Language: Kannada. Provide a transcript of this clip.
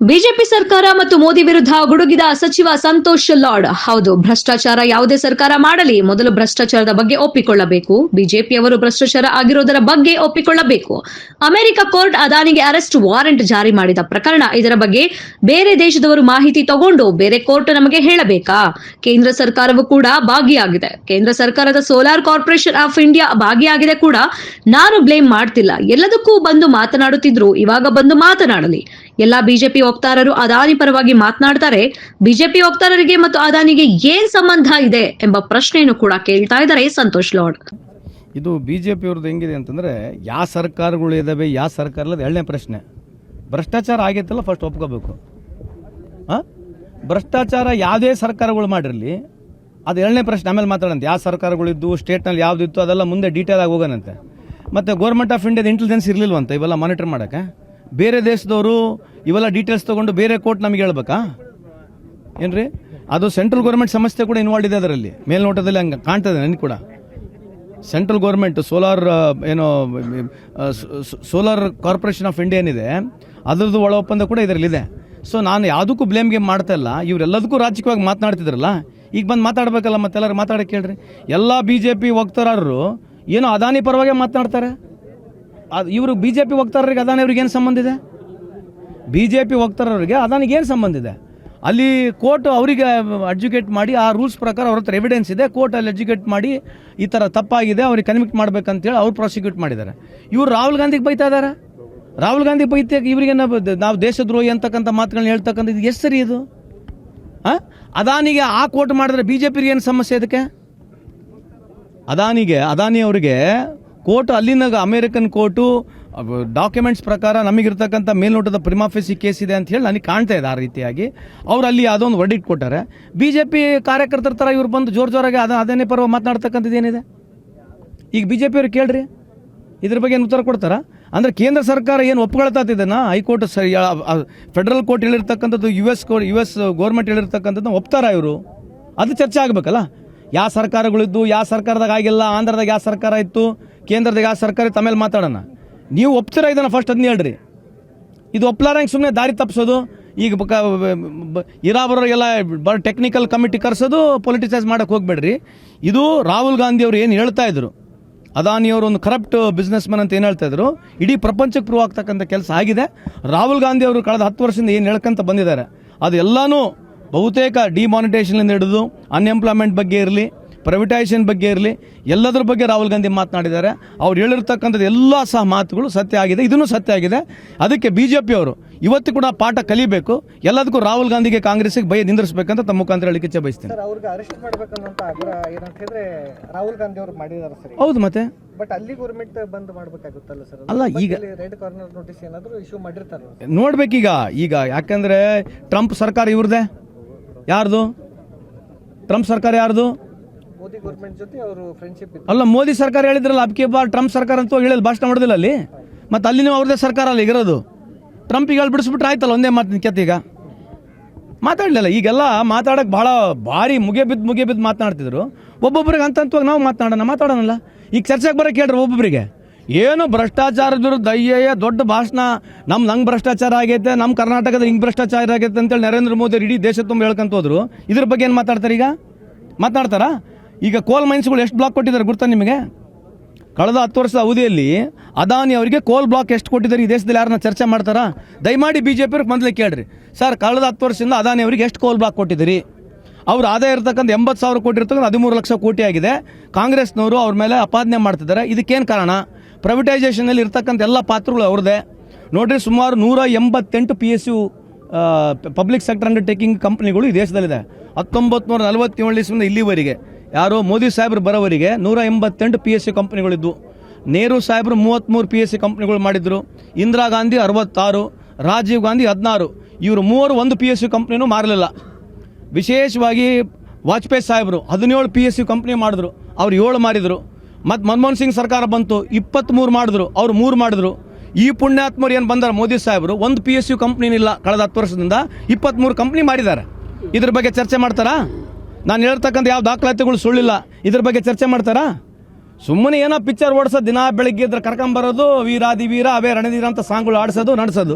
ಬಿಜೆಪಿ ಸರ್ಕಾರ ಮತ್ತು ಮೋದಿ ವಿರುದ್ಧ ಗುಡುಗಿದ ಸಚಿವ ಸಂತೋಷ್ ಲಾಡ್. ಹೌದು, ಭ್ರಷ್ಟಾಚಾರ ಯಾವುದೇ ಸರ್ಕಾರ ಮಾಡಲಿ, ಮೊದಲು ಭ್ರಷ್ಟಾಚಾರದ ಬಗ್ಗೆ ಒಪ್ಪಿಕೊಳ್ಳಬೇಕು. ಬಿಜೆಪಿಯವರು ಭ್ರಷ್ಟಾಚಾರ ಆಗಿರೋದರ ಬಗ್ಗೆ ಒಪ್ಪಿಕೊಳ್ಳಬೇಕು. ಅಮೆರಿಕ ಕೋರ್ಟ್ ಅದಾನಿಗೆ ಅರೆಸ್ಟ್ ವಾರೆಂಟ್ ಜಾರಿ ಮಾಡಿದ ಪ್ರಕರಣ. ಇದರ ಬಗ್ಗೆ ಬೇರೆ ದೇಶದವರು ಮಾಹಿತಿ ತಗೊಂಡು ಬೇರೆ ಕೋರ್ಟ್ ನಮಗೆ ಹೇಳಬೇಕಾ? ಕೇಂದ್ರ ಸರ್ಕಾರವು ಕೂಡ ಭಾಗಿಯಾಗಿದೆ. ಕೇಂದ್ರ ಸರ್ಕಾರದ ಸೋಲಾರ್ ಕಾರ್ಪೊರೇಷನ್ ಆಫ್ ಇಂಡಿಯಾ ಭಾಗಿಯಾಗಿದೆ ಕೂಡ. ನಾನು ಬ್ಲೇಮ್ ಮಾಡ್ತಿಲ್ಲ. ಎಲ್ಲದಕ್ಕೂ ಬಂದು ಮಾತನಾಡುತ್ತಿದ್ರು, ಇವಾಗ ಬಂದು ಮಾತನಾಡಲಿ. ಎಲ್ಲಾ ಬಿಜೆಪಿ ವಕ್ತಾರರು ಅದಾನಿ ಪರವಾಗಿ ಮಾತನಾಡ್ತಾರೆ. ಬಿಜೆಪಿ ವಕ್ತಾರರಿಗೆ ಮತ್ತು ಅದಾನಿಗೆ ಏನ್ ಸಂಬಂಧ ಇದೆ ಎಂಬ ಪ್ರಶ್ನೆಯನ್ನು ಕೂಡ ಕೇಳ್ತಾ ಇದ್ದಾರೆ ಸಂತೋಷ್ ಲಾಡ್. ಇದು ಬಿಜೆಪಿ ಅವ್ರದ್ದು ಹೆಂಗಿದೆ ಅಂತಂದ್ರೆ, ಯಾವ ಸರ್ಕಾರಗಳು ಇದಾವೆ, ಯಾವ ಸರ್ಕಾರ ಇಲ್ಲ, ಎರಡನೇ ಪ್ರಶ್ನೆ. ಭ್ರಷ್ಟಾಚಾರ ಆಗೈತಲ್ಲ ಫಸ್ಟ್ ಒಪ್ಕೋಬೇಕು. ಭ್ರಷ್ಟಾಚಾರ ಯಾವುದೇ ಸರ್ಕಾರಗಳು ಮಾಡಿರಲಿ, ಅದು ಎರಡನೇ ಪ್ರಶ್ನೆ. ಆಮೇಲೆ ಮಾತಾಡಂತೆ ಯಾವ ಸರ್ಕಾರಗಳಿದ್ದು, ಸ್ಟೇಟ್ನಲ್ಲಿ ಯಾವುದಿತ್ತು ಅದೆಲ್ಲ ಮುಂದೆ ಡೀಟೇಲ್ ಆಗಿ ಹೋಗೋಣಂತೆ. ಮತ್ತು ಗೌರ್ಮೆಂಟ್ ಆಫ್ ಇಂಡಿಯಾದ ಇಂಟೆಲಿಜೆನ್ಸ್ ಇರಲಿಲ್ವಂತ ಇವೆಲ್ಲ ಮಾನಿಟರ್ ಮಾಡೋಕ್ಕೆ. ಬೇರೆ ದೇಶದವರು ಇವೆಲ್ಲ ಡೀಟೇಲ್ಸ್ ತೊಗೊಂಡು ಬೇರೆ ಕೋರ್ಟ್ ನಮಗೆ ಹೇಳ್ಬೇಕಾ ಏನ್ರಿ? ಅದು ಸೆಂಟ್ರಲ್ ಗೌರ್ಮೆಂಟ್ ಸಂಸ್ಥೆ ಕೂಡ ಇನ್ವಾಲ್ವ್ ಇದೆ ಅದರಲ್ಲಿ. ಮೇಲ್ನೋಟದಲ್ಲಿ ಹಂಗೆ ಕಾಣ್ತದೆ ನನಗೆ ಕೂಡ. Central government solar corporation of India ಏನಿದೆ ಅದರದ್ದು ಒಳ ಒಪ್ಪಂದ ಕೂಡ ಇದರಲ್ಲಿದೆ. ಸೊ ನಾನು ಯಾವುದಕ್ಕೂ ಬ್ಲೇಮ್ ಗೇಮ್ ಮಾಡ್ತಾ ಇಲ್ಲ. ಇವರೆಲ್ಲದಕ್ಕೂ ರಾಜಕೀಯವಾಗಿ ಮಾತನಾಡ್ತಿದ್ರಲ್ಲ, ಈಗ ಬಂದು ಮಾತಾಡಬೇಕಲ್ಲ. ಮತ್ತೆಲ್ಲರೂ ಮಾತಾಡೋಕೆ ಕೇಳ್ರಿ. ಎಲ್ಲ ಬಿಜೆಪಿ ವಕ್ತಾರರು ಏನೋ ಅದಾನಿ ಪರವಾಗಿ ಮಾತನಾಡ್ತಾರೆ. ಇವರು ಬಿಜೆಪಿ ವಕ್ತಾರರಿಗೆ ಅದಾನಿ ಅವ್ರಿಗೆ ಏನು ಸಂಬಂಧ ಇದೆ? ಬಿಜೆಪಿ ವಕ್ತಾರರಿಗೆ ಅದಾನಿಗೆ ಏನು ಸಂಬಂಧ ಇದೆ? ಅಲ್ಲಿ ಕೋರ್ಟ್ ಅವರಿಗೆ ಅಡ್ಜುಕೇಟ್ ಮಾಡಿ, ಆ ರೂಲ್ಸ್ ಪ್ರಕಾರ ಅವ್ರ ಹತ್ರ ಎವಿಡೆನ್ಸ್ ಇದೆ, ಕೋರ್ಟ್ ಅಲ್ಲಿ ಅಡ್ಜುಕೇಟ್ ಮಾಡಿ ಈ ಥರ ತಪ್ಪಾಗಿದೆ, ಅವ್ರಿಗೆ ಕನ್ವಿಕ್ಟ್ ಮಾಡ್ಬೇಕಂತೇಳಿ ಅವ್ರು ಪ್ರಾಸಿಕ್ಯೂಟ್ ಮಾಡಿದ್ದಾರೆ. ಇವರು ರಾಹುಲ್ ಗಾಂಧಿಗೆ ಬೈತಾ ಇದ್ದಾರೆ. ರಾಹುಲ್ ಗಾಂಧಿ ಬೈತೆ ಇವರಿಗೆ ನಾವು ದೇಶದ್ರೋಹಿ ಅಂತಕ್ಕಂಥ ಮಾತುಗಳನ್ನ ಹೇಳ್ತಕ್ಕಂಥ ಇದು ಎಷ್ಟು ಸರಿ ಇದು? ಅದಾನಿಗೆ ಆ ಕೋರ್ಟ್ ಮಾಡಿದ್ರೆ ಬಿಜೆಪಿಗೆ ಏನು ಸಮಸ್ಯೆ? ಇದಕ್ಕೆ ಅದಾನಿ ಅವರಿಗೆ ಕೋರ್ಟ್, ಅಲ್ಲಿನ ಅಮೆರಿಕನ್ ಕೋರ್ಟು ಡಾಕ್ಯುಮೆಂಟ್ಸ್ ಪ್ರಕಾರ ನಮಗಿರ್ತಕ್ಕಂಥ ಮೇಲ್ನೋಟದ ಪ್ರಿಮಾಫೆಸಿ ಕೇಸ್ ಇದೆ ಅಂತ ಹೇಳಿ ನನಗೆ ಕಾಣ್ತಾ ಇದೆ. ಆ ರೀತಿಯಾಗಿ ಅವ್ರು ಅಲ್ಲಿ ಅದೊಂದು ವರ್ಡಿಕ್ಟ್ ಕೊಟ್ಟಾರೆ. ಬಿಜೆಪಿ ಕಾರ್ಯಕರ್ತರ ಥರ ಇವ್ರು ಬಂದು ಜೋರಾಗಿ ಅದಾನೇ ಪರವಾಗಿ ಮಾತನಾಡ್ತಕ್ಕಂಥದ್ದು ಏನಿದೆ? ಈಗ ಬಿಜೆಪಿ ಅವ್ರು ಕೇಳ್ರಿ, ಇದ್ರ ಬಗ್ಗೆ ಏನು ಉತ್ತರ ಕೊಡ್ತಾರ? ಅಂದ್ರೆ ಕೇಂದ್ರ ಸರ್ಕಾರ ಏನು ಒಪ್ಕೊಳ್ತಾತಿದ್ದೇನಾ? ಹೈಕೋರ್ಟ್ ಫೆಡರಲ್ ಕೋರ್ಟ್ ಹೇಳಿರ್ತಕ್ಕಂಥದ್ದು, ಯು ಎಸ್ ಗೌರ್ಮೆಂಟ್ ಹೇಳಿರ್ತಕ್ಕಂಥದ್ದು ಒಪ್ತಾರ ಇವರು? ಅದು ಚರ್ಚೆ ಆಗಬೇಕಲ್ಲ. ಯಾವ ಸರ್ಕಾರಗಳಿದ್ದು, ಯಾವ ಸರ್ಕಾರದಾಗ ಆಗಿಲ್ಲ, ಆಂಧ್ರದಾಗ ಯಾವ ಸರ್ಕಾರ ಇತ್ತು, ಕೇಂದ್ರದಾಗ ಯಾವ ಸರ್ಕಾರ ಇತ್ತು, ಆಮೇಲೆ ಮಾತಾಡೋಣ. ನೀವು ಒಪ್ತೀರಾ ಇದನ್ನು ಫಸ್ಟ್ ಅದನ್ನ ಹೇಳ್ರಿ. ಇದು ಒಪ್ಲಾರಂಗೆ ಸುಮ್ಮನೆ ದಾರಿ ತಪ್ಪಿಸೋದು, ಈಗ ಇರಾಬರೋರಿಗೆಲ್ಲ ಬರೋ ಟೆಕ್ನಿಕಲ್ ಕಮಿಟಿ ಕರೆಸೋದು, ಪೊಲಿಟಿಸೈಸ್ ಮಾಡೋಕೆ ಹೋಗ್ಬೇಡ್ರಿ. ಇದು ರಾಹುಲ್ ಗಾಂಧಿ ಅವರು ಏನು ಹೇಳ್ತಾ ಇದ್ರು, ಅದಾನಿಯವರು ಒಂದು ಕರಪ್ಟ್ ಬಿಸ್ನೆಸ್ ಮ್ಯಾನ್ ಅಂತ ಏನು ಹೇಳ್ತಾ ಇದ್ರು, ಇಡೀ ಪ್ರಪಂಚಕ್ಕೆ ಪ್ರೂವ್ ಆಗ್ತಕ್ಕಂಥ ಕೆಲಸ ಆಗಿದೆ. ರಾಹುಲ್ ಗಾಂಧಿ ಅವರು ಕಳೆದ 10 ವರ್ಷದಿಂದ ಏನು ಹೇಳ್ಕೊಂತ ಬಂದಿದ್ದಾರೆ ಅದೆಲ್ಲಾನು ಬಹುತೇಕ ಡಿಮಾನಿಟೈಸೇಷನ್ ಹಿಡಿದು ಅನ್ಎಂಪ್ಲಾಯ್ಮೆಂಟ್ ಬಗ್ಗೆ ಇರಲಿ, ಪ್ರೈವೇಟೈಸೇಷನ್ ಬಗ್ಗೆ ಇರಲಿ, ಎಲ್ಲದರ ಬಗ್ಗೆ ರಾಹುಲ್ ಗಾಂಧಿ ಮಾತನಾಡಿದ್ದಾರೆ. ಅವ್ರು ಹೇಳಿರ್ತಕ್ಕಂಥದ್ದು ಎಲ್ಲ ಸಹ ಮಾತುಗಳು ಸತ್ಯ ಆಗಿದೆ, ಇದನ್ನು ಸತ್ಯ ಆಗಿದೆ. ಅದಕ್ಕೆ ಬಿಜೆಪಿ ಅವರು ಇವತ್ತು ಕೂಡ ಪಾಠ ಕಲಿಬೇಕು. ಎಲ್ಲದಕ್ಕೂ ರಾಹುಲ್ ಗಾಂಧಿಗೆ, ಕಾಂಗ್ರೆಸ್ಗೆ ಭಯ ನಿಂದಿರಿಸಬೇಕಂತ ತಮ್ಮ ಮುಖಾಂತರ ಹೇಳಿಕೆ ಇಚ್ಛೆ ಬಯಸ್ತೀನಿ. ರಾಹುಲ್ ಗಾಂಧಿ ಅವರು ಮಾಡಿದ್ದಾರೆ ಸರ್. ಹೌದು, ಮತ್ತೆ ಬಟ್ ಅಲ್ಲಿ ಗೌರ್ಮೆಂಟ್ ಬಂದ್ ಮಾಡಬೇಕಾಗುತ್ತಲ್ಲ ಸರ್? ಅಲ್ಲ, ಈಗ ರೆಡ್ ಕಾರ್ನರ್ ನೋಟಿಸ್ ಏನಾದರೂ ಇಶ್ಯೂ ಮಾಡಿರ್ತಾರೆ ನೋಡ್ಬೇಕೀಗ. ಯಾಕಂದ್ರೆ ಟ್ರಂಪ್ ಸರ್ಕಾರ ಇವ್ರದೇ, ಯಾರ್ದು? ಟ್ರಂಪ್ ಸರ್ಕಾರ ಯಾರ್ದು? ಮೋದಿ ಗೌರ್ಮೆಂಟ್ ಜೊತೆ ಅವರು ಫ್ರೆಂಡ್ಶಿಪ್ ಅಲ್ಲ, ಮೋದಿ ಸರ್ಕಾರ ಹೇಳಿದ್ರಲ್ಲ ಅಬ್ಕಿ ಬಾರ್ ಟ್ರಂಪ್ ಸರ್ಕಾರ ಅಂತ ಹೇಳಿಲ್ಲ, ಭಾಷಣ ಮಾಡೋದಿಲ್ಲ ಅಲ್ಲಿ. ಮತ್ತೆ ಅಲ್ಲಿ ನೀವು ಅವ್ರದೇ ಸರ್ಕಾರ ಅಲ್ಲಿ ಇರೋದು. ಟ್ರಂಪಿಗೆ ಹೇಳಿ ಬಿಡಿಸ್ಬಿಟ್ರೆ ಆಯ್ತಲ್ಲ, ಒಂದೇ ಮಾತಿನ ಕೆತ್ತೀಗ ಮಾತಾಡಲಿಲ್ಲ. ಈಗೆಲ್ಲ ಮಾತಾಡಕ್ಕೆ ಭಾರಿ ಮುಗೆ ಬಿದ್ದು ಮಾತನಾಡ್ತಿದ್ರು. ಒಬ್ಬೊಬ್ಬರಿಗೆ ಹಂತವಾಗಿ ನಾವು ಮಾತಾಡೋಣಲ್ಲ. ಈಗ ಚರ್ಚೆಗೆ ಬರೋಕೆ ಹೇಳ್ರಿ ಒಬ್ಬೊಬ್ಬರಿಗೆ. ಏನು ಭ್ರಷ್ಟಾಚಾರದ ವಿರುದ್ಧ ಅಯ್ಯಯ್ಯ ದೊಡ್ಡ ಭಾಷಣ, ನಂಗೆ ಭ್ರಷ್ಟಾಚಾರ ಆಗೈತೆ, ನಮ್ಮ ಕರ್ನಾಟಕದ ಹಿಂಗೆ ಭ್ರಷ್ಟಾಚಾರ ಆಗೈತೆ ಅಂತೇಳಿ ನರೇಂದ್ರ ಮೋದಿ ಇಡೀ ದೇಶ ತುಂಬ ಹೇಳ್ಕೊಂತ ಹೋದ್ರು. ಇದ್ರ ಬಗ್ಗೆ ಏನು ಮಾತಾಡ್ತಾರೆ? ಈಗ ಮಾತನಾಡ್ತಾರಾ? ಈಗ ಕೋಲ್ ಮೈನ್ಸ್ಗಳು ಎಷ್ಟು ಬ್ಲಾಕ್ ಕೊಟ್ಟಿದ್ದಾರೆ ಗೊತ್ತಾ ನಿಮಗೆ? ಕಳೆದ 10 ವರ್ಷದ ಅವಧಿಯಲ್ಲಿ ಅದಾನಿ ಅವರಿಗೆ ಕೋಲ್ ಬ್ಲಾಕ್ ಎಷ್ಟು ಕೊಟ್ಟಿದ್ದಾರೆ ಈ ದೇಶದಲ್ಲಿ ಯಾರನ್ನ ಚರ್ಚೆ ಮಾಡ್ತಾರಾ? ದಯಮಾಡಿ ಬಿಜೆಪಿ ಅವ್ರಿಗೆ ಮೊದಲೇ ಕೇಳ್ರಿ. ಸರ್, ಕಳೆದ 10 ವರ್ಷದಿಂದ ಅದಾನಿ ಅವರಿಗೆ ಎಷ್ಟು ಕೋಲ್ ಬ್ಲಾಕ್ ಕೊಟ್ಟಿದ್ದೀರಿ? ಅವ್ರು ಆದಾಯ ಇರ್ತಕ್ಕಂಥ 80,000 ಕೋಟಿ ಇರ್ತಕ್ಕಂಥ 13 ಲಕ್ಷ ಕೋಟಿ ಆಗಿದೆ. ಕಾಂಗ್ರೆಸ್ನವರು ಅವ್ರ ಮೇಲೆ ಅಪಾದನೆ ಮಾಡ್ತಿದ್ದಾರೆ. ಇದಕ್ಕೇನು ಕಾರಣ? ಪ್ರೈವೇಟೈಸೇಷನಲ್ಲಿ ಇರ್ತಕ್ಕಂಥ ಎಲ್ಲ ಪಾತ್ರಗಳು ಅವ್ರದ್ದೇ ನೋಡ್ರಿ. ಸುಮಾರು 188 PSU ಪಬ್ಲಿಕ್ ಸೆಕ್ಟರ್ ಅಂಡರ್ಟೇಕಿಂಗ್ ಕಂಪ್ನಿಗಳು ಈ ದೇಶದಲ್ಲಿದೆ. 1947 ಇಲ್ಲಿವರೆಗೆ ಯಾರೋ ಮೋದಿ ಸಾಹೇಬ್ರು ಬರೋವರಿಗೆ 188 PSU ಕಂಪ್ನಿಗಳಿದ್ವು. ನೆಹರು ಸಾಹೇಬ್ರು 33 PSU ಕಂಪ್ನಿಗಳು ಮಾಡಿದ್ರು. ಇಂದಿರಾ ಗಾಂಧಿ 66, ರಾಜೀವ್ ಗಾಂಧಿ 16. ಇವರು ಮೂವರು ಒಂದು PSU ಕಂಪ್ನಿನೂ ಮಾರಲಿಲ್ಲ. ವಿಶೇಷವಾಗಿ ವಾಜಪೇಯಿ ಸಾಹೇಬರು 17 PSU ಕಂಪ್ನಿ ಮಾಡಿದ್ರು, ಅವ್ರು 7 ಮಾರಿದ್ರು. ಮತ್ತು ಮನಮೋಹನ್ ಸಿಂಗ್ ಸರ್ಕಾರ ಬಂತು, 23 ಮಾಡಿದ್ರು, ಅವ್ರು 3 ಮಾಡಿದ್ರು. ಈ ಪುಣ್ಯಾತ್ಮರು ಏನು ಬಂದಾರ ಮೋದಿ ಸಾಹೇಬರು, ಒಂದು PSU ಕಂಪ್ನಿನಿಲ್ಲ ಕಳೆದ 10 ವರ್ಷದಿಂದ 23 ಕಂಪ್ನಿ ಮಾಡಿದ್ದಾರೆ. ಇದ್ರ ಬಗ್ಗೆ ಚರ್ಚೆ ಮಾಡ್ತಾರಾ? ನಾನು ಹೇಳ್ತಕ್ಕಂಥ ಯಾವ ದಾಖಲಾತಿಗಳು ಸುಳ್ಳಿಲ್ಲ. ಇದ್ರ ಬಗ್ಗೆ ಚರ್ಚೆ ಮಾಡ್ತಾರಾ? ಸುಮ್ಮನೆ ಏನೋ ಪಿಕ್ಚರ್ ಓಡಿಸೋದು, ದಿನ ಬೆಳಿಗ್ಗೆ ಇದ್ರೆ ಕರ್ಕೊಂಬರೋದು, ವೀರಾದಿ ವೀರ ಅವೇ ರಣಧೀರ ಅಂತ ಸಾಂಗ್ಗಳು ಆಡಿಸೋದು ನಡೆಸೋದು.